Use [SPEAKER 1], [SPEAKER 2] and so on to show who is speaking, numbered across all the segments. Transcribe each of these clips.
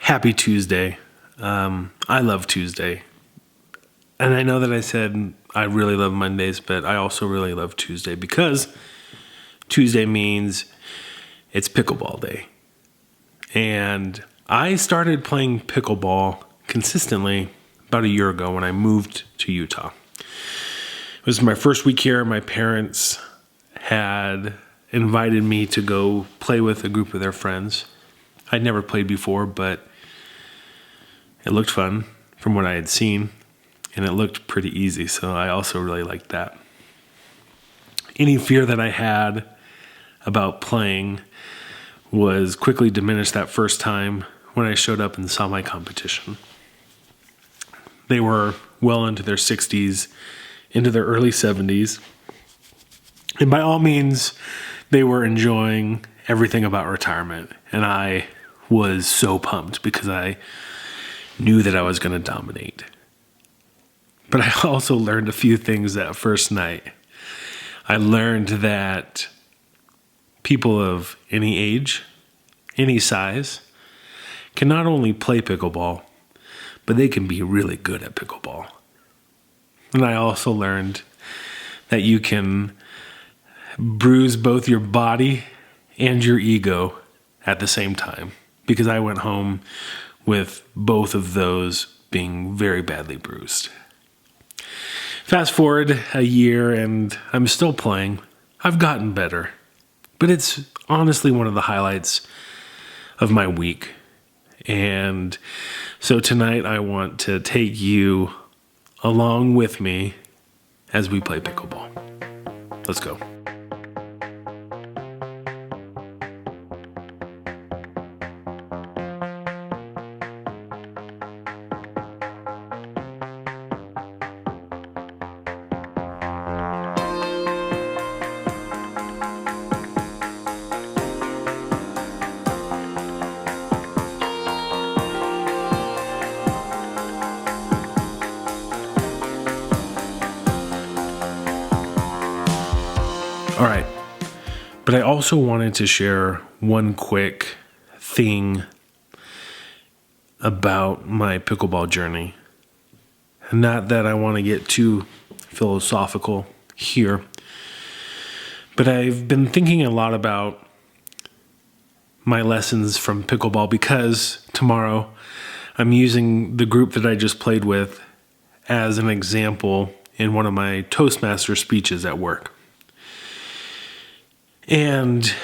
[SPEAKER 1] Happy Tuesday. I love Tuesday. And I know that I said I really love Mondays, but I also really love Tuesday because Tuesday means it's pickleball day. And I started playing pickleball consistently about a year ago when I moved to Utah. It was my first week here. My parents had invited me to go play with a group of their friends. I'd never played before, but it looked fun from what I had seen, and it looked pretty easy, so I also really liked that. Any fear that I had about playing was quickly diminished that first time when I showed up and saw my competition. They were well into their 60s, into their early 70s, and by all means, they were enjoying everything about retirement, and I was so pumped because I knew that I was going to dominate. But I also learned a few things that first night. I learned that people of any age, any size, can not only play pickleball, but they can be really good at pickleball. And I also learned that you can bruise both your body and your ego at the same time, because I went home with both of those being very badly bruised. Fast forward a year and I'm still playing. I've gotten better, but it's honestly one of the highlights of my week. And so tonight I want to take you along with me as we play pickleball. Let's go. All right, but I also wanted to share one quick thing about my pickleball journey. Not that I want to get too philosophical here, but I've been thinking a lot about my lessons from pickleball because tomorrow I'm using the group that I just played with as an example in one of my Toastmaster speeches at work. And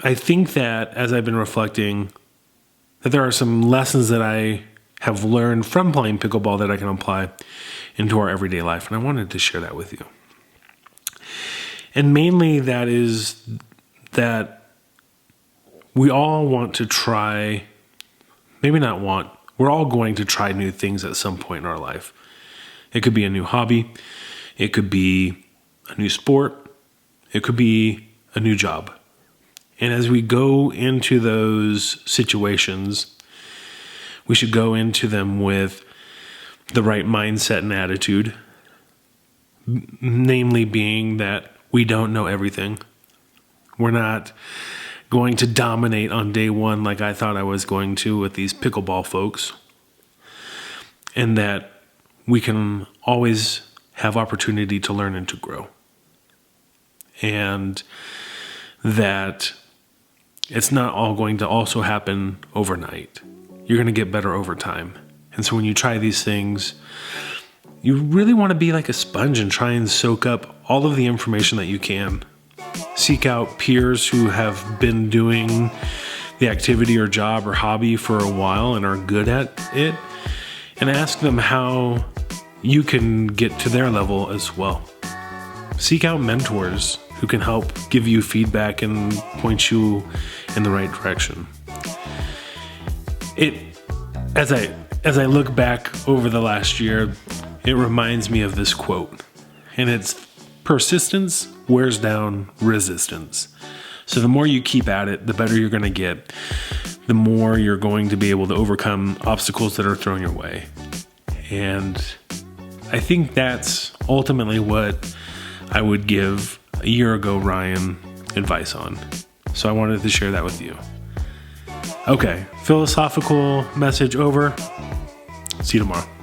[SPEAKER 1] I think that as I've been reflecting, that there are some lessons that I have learned from playing pickleball that I can apply into our everyday life. And I wanted to share that with you. And mainly that is that we all want to try, maybe not want, we're all going to try new things at some point in our life. It could be a new hobby. It could be a new sport. It could be a new job. And as we go into those situations, we should go into them with the right mindset and attitude, namely being that we don't know everything. We're not going to dominate on day one like I thought I was going to with these pickleball folks, and that we can always have opportunity to learn and to grow. And that it's not all going to also happen overnight. You're going to get better over time. And so when you try these things, you really want to be like a sponge and try and soak up all of the information that you can. Seek out peers who have been doing the activity or job or hobby for a while and are good at it, and ask them how you can get to their level as well. Seek out mentors who can help give you feedback and point you in the right direction. As I look back over the last year, it reminds me of this quote, and it's persistence wears down resistance. So the more you keep at it, the better you're going to get, the more you're going to be able to overcome obstacles that are thrown your way. And I think that's ultimately what I would give a year ago Ryan advice on. So I wanted to share that with you. Okay, philosophical message over. See you tomorrow.